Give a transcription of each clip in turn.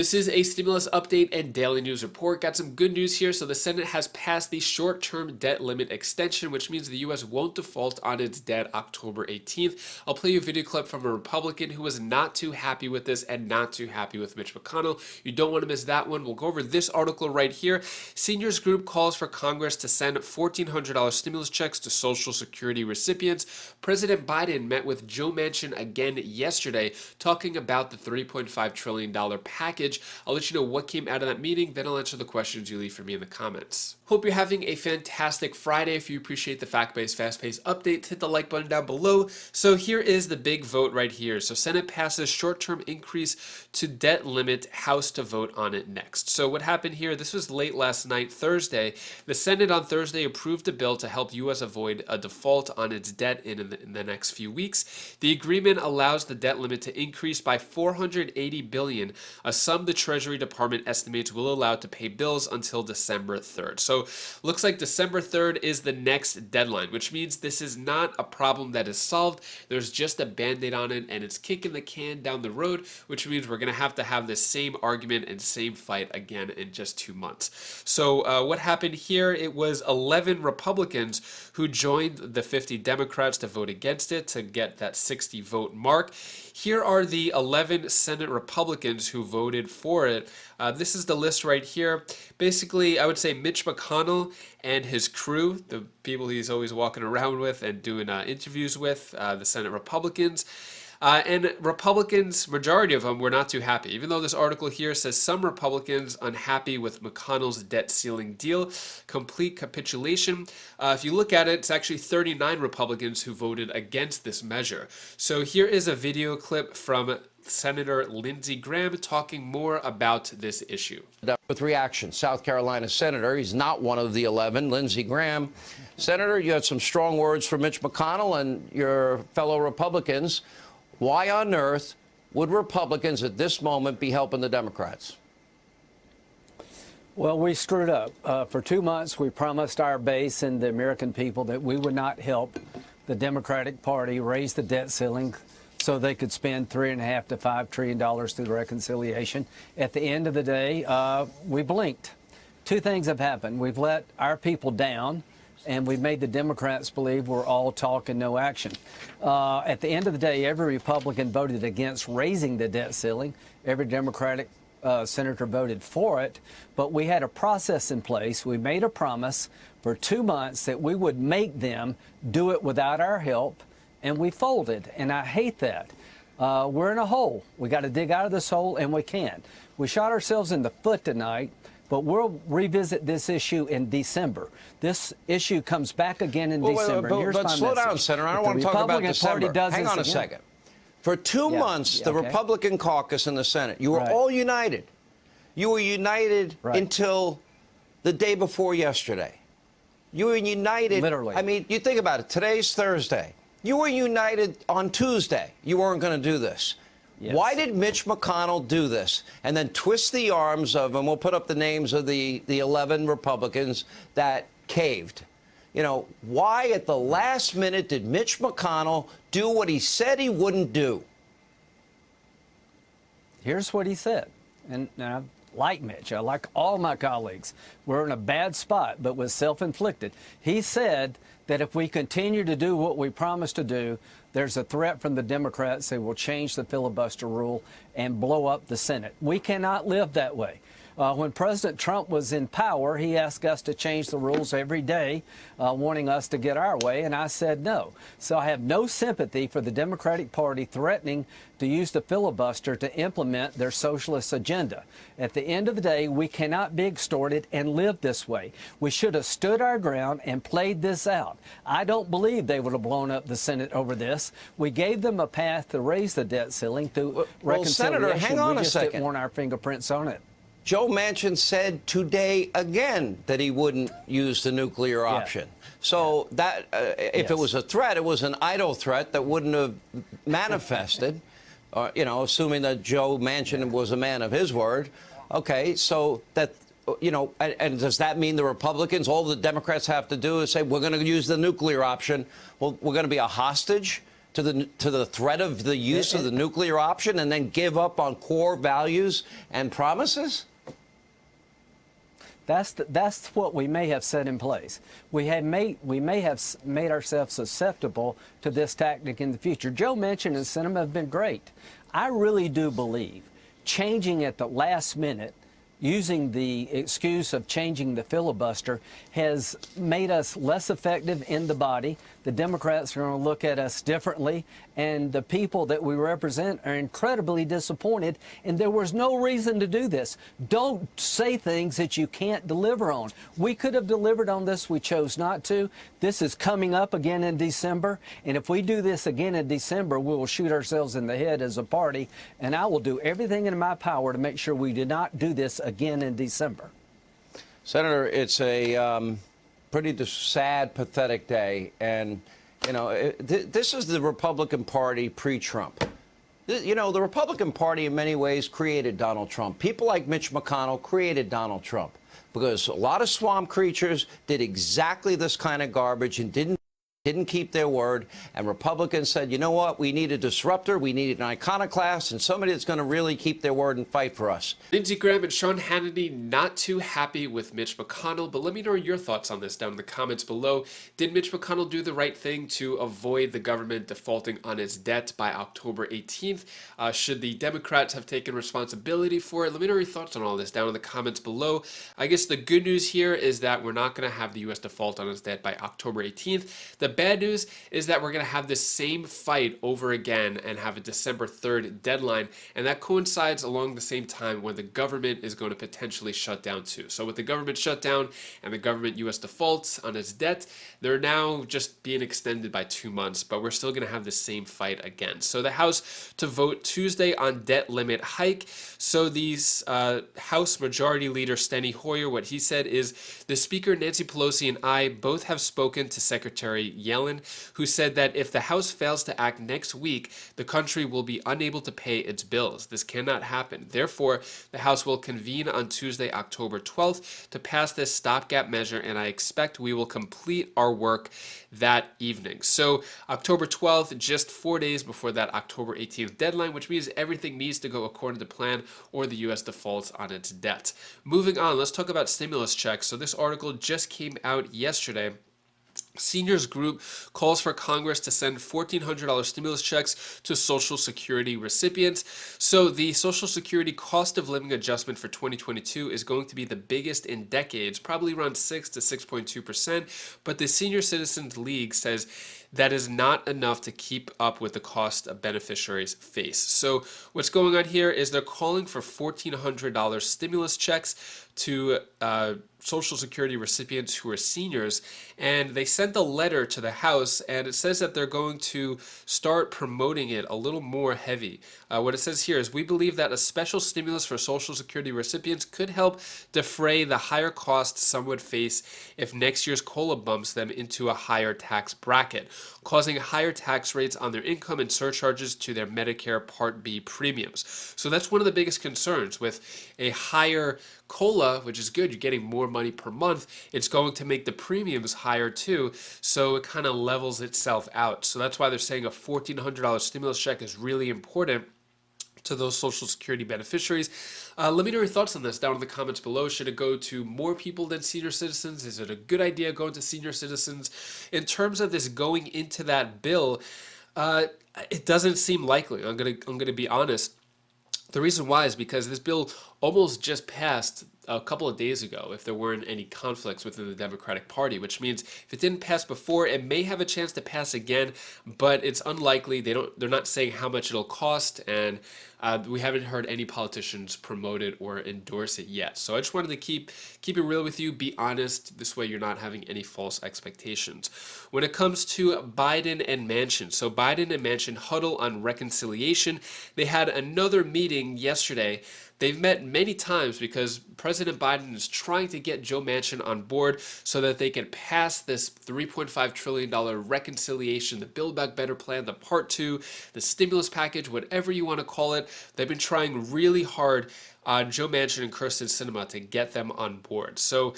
This is a stimulus update and daily news report. Got some good news here. So the Senate has passed the short-term debt limit extension, which means the U.S. won't default on its debt October 18th. I'll play you a video clip from a Republican who was not too happy with this and not too happy with Mitch McConnell. You don't want to miss that one. We'll go over this article right here. Seniors group calls for Congress to send $1,400 stimulus checks to Social Security recipients. President Biden met with Joe Manchin again yesterday, talking about the $3.5 trillion package. I'll let you know what came out of that meeting, then I'll answer the questions you leave for me in the comments. Hope you're having a fantastic Friday. If you appreciate the fact-based, fast-paced updates, hit the like button down below. So here is the big vote right here. So Senate passes short-term increase to debt limit, House to vote on it next. So what happened here, this was late last night, Thursday. The Senate on Thursday approved a bill to help U.S. avoid a default on its debt in the next few weeks. The agreement allows the debt limit to increase by $480 billion, a sum the Treasury Department estimates will allow to pay bills until December 3rd. So looks like December 3rd is the next deadline, which means this is not a problem that is solved. There's just a band-aid on it, and it's kicking the can down the road, which means we're going to have this same argument and same fight again in just 2 months. So what happened here, it was 11 Republicans who joined the 50 Democrats to vote against it to get that 60 vote mark. Here are the 11 Senate Republicans who voted for it. This is the list right here. Basically, I would say Mitch McConnell and his crew, the people he's always walking around with and doing interviews with, the Senate Republicans. And Republicans, majority of them, were not too happy. Even though this article here says some Republicans unhappy with McConnell's debt ceiling deal, complete capitulation. If you look at it, it's actually 39 Republicans who voted against this measure. So here is a video clip from Senator Lindsey Graham talking more about this issue. With reaction, South Carolina Senator, he's not one of the 11, Lindsey Graham. Senator, you had some strong words for Mitch McConnell and your fellow Republicans. Why on earth would Republicans at this moment be helping the Democrats? Well, we screwed up. For 2 months, we promised our base and the American people that we would not help the Democratic Party raise the debt ceiling so they could spend $3.5 to $5 trillion through the reconciliation. At the end of the day, we blinked. Two things have happened. We've let our people down, and we've made the Democrats believe we're all talk and no action. At the end of the day, every Republican voted against raising the debt ceiling. Every Democratic senator voted for it. But we had a process in place. We made a promise for 2 months that we would make them do it without our help, and we folded. And I hate that. We're in a hole. We got to dig out of this hole, and we can. We shot ourselves in the foot tonight. But we'll revisit this issue in December. This issue comes back again in December. But slow down, Senator. I don't want to talk about December. Hang on a second. For 2 months, the Republican caucus in the Senate, you were all united. You were united until the day before yesterday. You were united. Literally. I mean, you think about it. Today's Thursday. You were united on Tuesday. You weren't going to do this. Yes. Why did Mitch McConnell do this and then twist the arms of, and we'll put up the names of the 11 Republicans that caved? You know, why at the last minute did Mitch McConnell do what he said he wouldn't do? Here's what he said. And I like Mitch. I like all my colleagues. We're in a bad spot, but was self-inflicted. He said that if we continue to do what we promised to do, there's a threat from the Democrats they will change the filibuster rule and blow up the Senate. We cannot live that way. When President Trump was in power, he asked us to change the rules every day, wanting us to get our way, and I said no. So I have no sympathy for the Democratic Party threatening to use the filibuster to implement their socialist agenda. At the end of the day, we cannot be extorted and live this way. We should have stood our ground and played this out. I don't believe they would have blown up the Senate over this. We gave them a path to raise the debt ceiling through reconciliation. Senator, hang on a second. We just didn't want our fingerprints on it. Joe Manchin said today again that he wouldn't use the nuclear option. So that if it was a threat, it was an idle threat that wouldn't have manifested, you know, assuming that Joe Manchin was a man of his word. OK, so that, you know, and does that mean the Republicans, all the Democrats have to do is say, we're going to use the nuclear option? Well, we're going to be a hostage to the threat of the use of the nuclear option and then give up on core values and promises? That's what we may have set in place. We may have made ourselves susceptible to this tactic in the future. Joe Manchin and Sinema have been great. I really do believe changing at the last minute, using the excuse of changing the filibuster, has made us less effective in the body. The Democrats are going to look at us differently, and the people that we represent are incredibly disappointed, and there was no reason to do this. Don't say things that you can't deliver on. We could have delivered on this. We chose not to. This is coming up again in December, and if we do this again in December, we will shoot ourselves in the head as a party, and I will do everything in my power to make sure we do not do this again in December. Senator, it's a pretty sad, pathetic day. And, you know, this is the Republican Party pre-Trump. You know, the Republican Party in many ways created Donald Trump. People like Mitch McConnell created Donald Trump because a lot of swamp creatures did exactly this kind of garbage and didn't keep their word, and Republicans said, you know what, we need a disruptor, we need an iconoclast, and somebody that's going to really keep their word and fight for us. Lindsey Graham and Sean Hannity not too happy with Mitch McConnell, but let me know your thoughts on this down in the comments below. Did Mitch McConnell do the right thing to avoid the government defaulting on its debt by October 18th? Should the Democrats have taken responsibility for it? Let me know your thoughts on all this down in the comments below. I guess the good news here is that we're not going to have the U.S. default on its debt by October 18th. The bad news is that we're going to have this same fight over again and have a December 3rd deadline, and that coincides along the same time when the government is going to potentially shut down too. So with the government shutdown and the government U.S. defaults on its debt, they're now just being extended by 2 months, but we're still going to have the same fight again. So the House to vote Tuesday on debt limit hike. So these House Majority Leader Steny Hoyer, what he said is, the Speaker Nancy Pelosi and I both have spoken to Secretary Yellen, who said that if the House fails to act next week, the country will be unable to pay its bills. This cannot happen. Therefore, the House will convene on Tuesday, October 12th to pass this stopgap measure, and I expect we will complete our work that evening. So October 12th, just 4 days before that October 18th deadline, which means everything needs to go according to plan or the U.S. defaults on its debt. Moving on, let's talk about stimulus checks. So this article just came out yesterday. Seniors Group calls for Congress to send $1,400 stimulus checks to Social Security recipients. So the Social Security cost of living adjustment for 2022 is going to be the biggest in decades, probably around 6 to 6.2%. But the Senior Citizens League says that is not enough to keep up with the cost of beneficiaries face. So what's going on here is they're calling for $1,400 stimulus checks to Social Security recipients who are seniors, and they sent a letter to the House, and it says that they're going to start promoting it a little more heavy. What it says here is, we believe that a special stimulus for Social Security recipients could help defray the higher costs some would face if next year's COLA bumps them into a higher tax bracket, causing higher tax rates on their income and surcharges to their Medicare Part B premiums. So that's one of the biggest concerns with a higher COLA, which is good, you're getting more money per month, it's going to make the premiums higher too, so it kind of levels itself out. So that's why they're saying a $1,400 stimulus check is really important to those Social Security beneficiaries. Let me know your thoughts on this down in the comments below. Should it go to more people than senior citizens? Is it a good idea going to senior citizens? In terms of this going into that bill, it doesn't seem likely. I'm gonna be honest. The reason why is because this bill almost just passed a couple of days ago if there weren't any conflicts within the Democratic Party, which means if it didn't pass before, it may have a chance to pass again, but it's unlikely. They're not saying how much it'll cost, and we haven't heard any politicians promote it or endorse it yet. So I just wanted to keep it real with you, be honest. This way you're not having any false expectations. When it comes to Biden and Manchin, so Biden and Manchin huddle on reconciliation. They had another meeting yesterday. They've met many times because President Biden is trying to get Joe Manchin on board so that they can pass this $3.5 trillion reconciliation, the Build Back Better plan, the Part 2, the stimulus package, whatever you want to call it. They've been trying really hard on Joe Manchin and Kyrsten Sinema to get them on board. So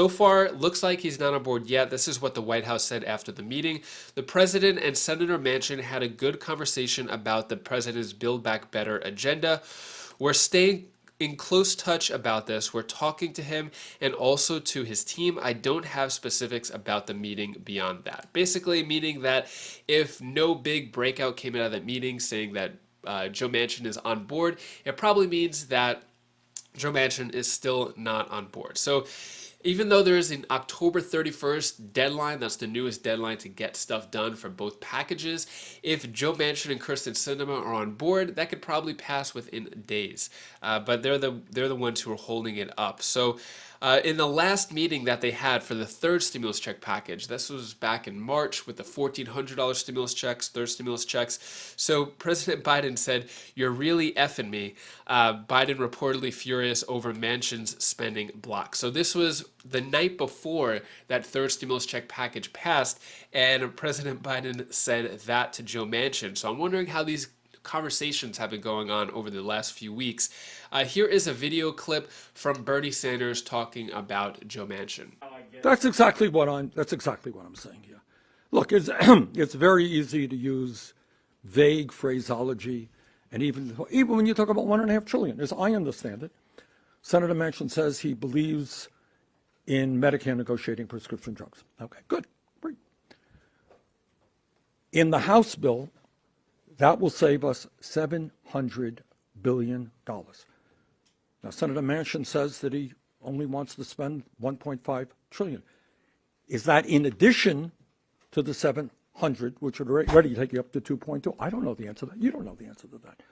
far, looks like he's not on board yet. This is what the White House said after the meeting. The president and Senator Manchin had a good conversation about the president's Build Back Better agenda. We're staying in close touch about this. We're talking to him and also to his team. I don't have specifics about the meeting beyond that. Basically meaning that if no big breakout came out of that meeting saying that Joe Manchin is on board, it probably means that Joe Manchin is still not on board. So even though there is an October 31st deadline, that's the newest deadline to get stuff done for both packages, if Joe Manchin and Kyrsten Sinema are on board, that could probably pass within days. But they're the ones who are holding it up. So in the last meeting that they had for the third stimulus check package, this was back in March with the $1,400 stimulus checks, third stimulus checks. So President Biden said, "You're really effing me." Biden reportedly furious over Manchin's spending block. So this was the night before that third stimulus check package passed, and President Biden said that to Joe Manchin. So I'm wondering how these conversations have been going on over the last few weeks. Here is a video clip from Bernie Sanders talking about Joe Manchin. That's exactly what I'm saying here. Look, it's it's very easy to use vague phraseology, and even when you talk about $1.5 trillion, as I understand it, Senator Manchin says he believes in Medicare negotiating prescription drugs. Okay, good, great. In the House bill, that will save us $700 billion. Now, Senator Manchin says that he only wants to spend $1.5 trillion. Is that in addition to the 700, which would already take you up to 2.2? I don't know the answer to that. You don't know the answer to that.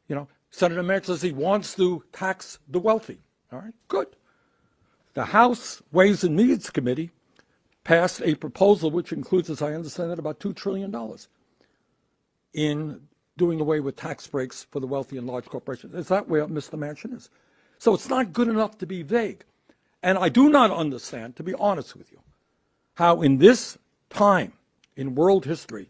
You know, Senator Manchin says he wants to tax the wealthy. All right, good. The House Ways and Means Committee passed a proposal which includes, as I understand it, about $2 trillion in doing away with tax breaks for the wealthy and large corporations. Is that where Mr. Manchin is? So it's not good enough to be vague. And I do not understand, to be honest with you, how in this time in world history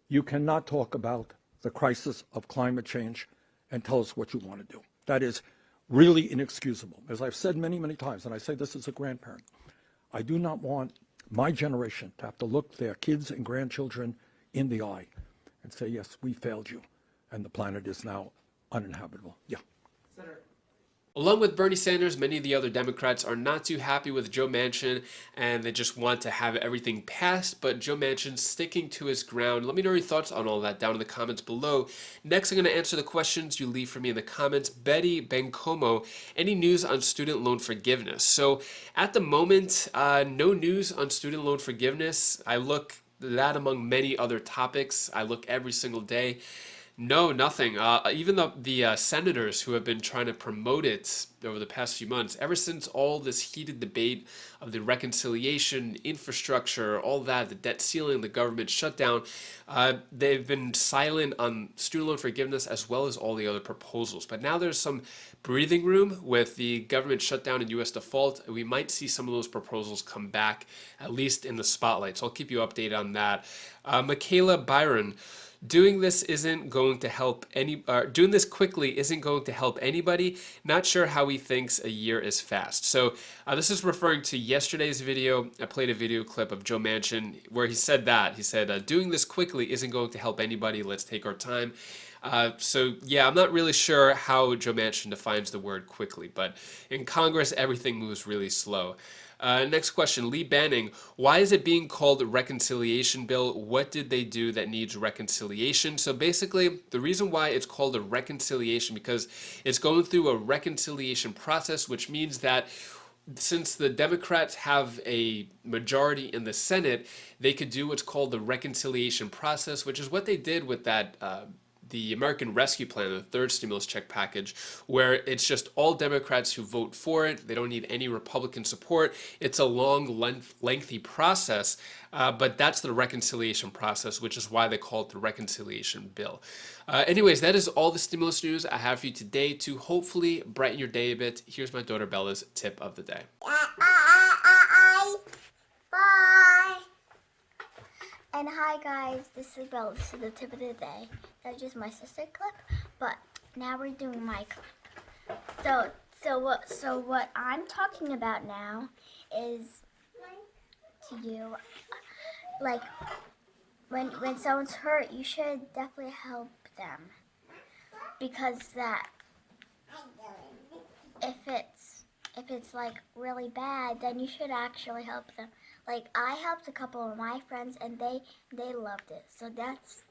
you cannot talk about the crisis of climate change and tell us what you want to do. That is really inexcusable. As I've said many, many times, and I say this as a grandparent, I do not want my generation to have to look their kids and grandchildren in the eye and say, yes, we failed you, and the planet is now uninhabitable. Yeah. Senator. Along with Bernie Sanders, many of the other Democrats are not too happy with Joe Manchin, and they just want to have everything passed, but Joe Manchin's sticking to his ground. Let me know your thoughts on all that down in the comments below. Next, I'm going to answer the questions you leave for me in the comments. Betty Bencomo, any news on student loan forgiveness? So at the moment, no news on student loan forgiveness. I look that among many other topics. I look every single day. No, nothing. Even the senators who have been trying to promote it over the past few months, ever since all this heated debate of the reconciliation, infrastructure, all that, the debt ceiling, the government shutdown, they've been silent on student loan forgiveness as well as all the other proposals. But now there's some breathing room with the government shutdown and U.S. default. We might see some of those proposals come back, at least in the spotlight. So I'll keep you updated on that. Michaela Byron. Doing this isn't going to help doing this quickly isn't going to help anybody. Not sure how he thinks a year is fast. So this is referring to yesterday's video. I played a video clip of Joe Manchin where he said that. He said, doing this quickly isn't going to help anybody. Let's take our time. So yeah, I'm not really sure how Joe Manchin defines the word quickly, but in Congress, everything moves really slow. Next question, Lee Banning. Why is it being called a reconciliation bill? What did they do that needs reconciliation? So basically, the reason why it's called a reconciliation because it's going through a reconciliation process, which means that since the Democrats have a majority in the Senate, they could do what's called the reconciliation process, which is what they did with that the American Rescue Plan, the third stimulus check package, where it's just all Democrats who vote for it. They don't need any Republican support. It's a long, lengthy process, but that's the reconciliation process, which is why they call it the reconciliation bill. Anyways, that is all the stimulus news I have for you today to hopefully brighten your day a bit. Here's my daughter Bella's tip of the day. Bye. And hi guys, this is Bella. This is the tip of the day. That's just my sister clip, but now we're doing my clip. So what I'm talking about now is to you, like when someone's hurt, you should definitely help them, because that if it's like really bad, then you should actually help them. Like I helped a couple of my friends and they loved it. So that's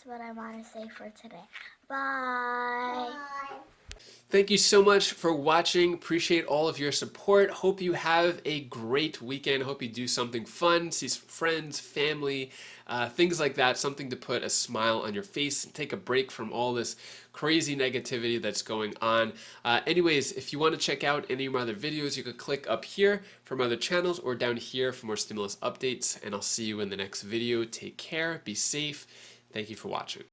what I want to say for today. Bye. Bye. Thank you so much for watching. Appreciate all of your support. Hope you have a great weekend. Hope you do something fun, see some friends, family, things like that. Something to put a smile on your face and take a break from all this crazy negativity that's going on. Anyways, if you want to check out any of my other videos, you could click up here for my other channels or down here for more stimulus updates. And I'll see you in the next video. Take care. Be safe. Thank you for watching.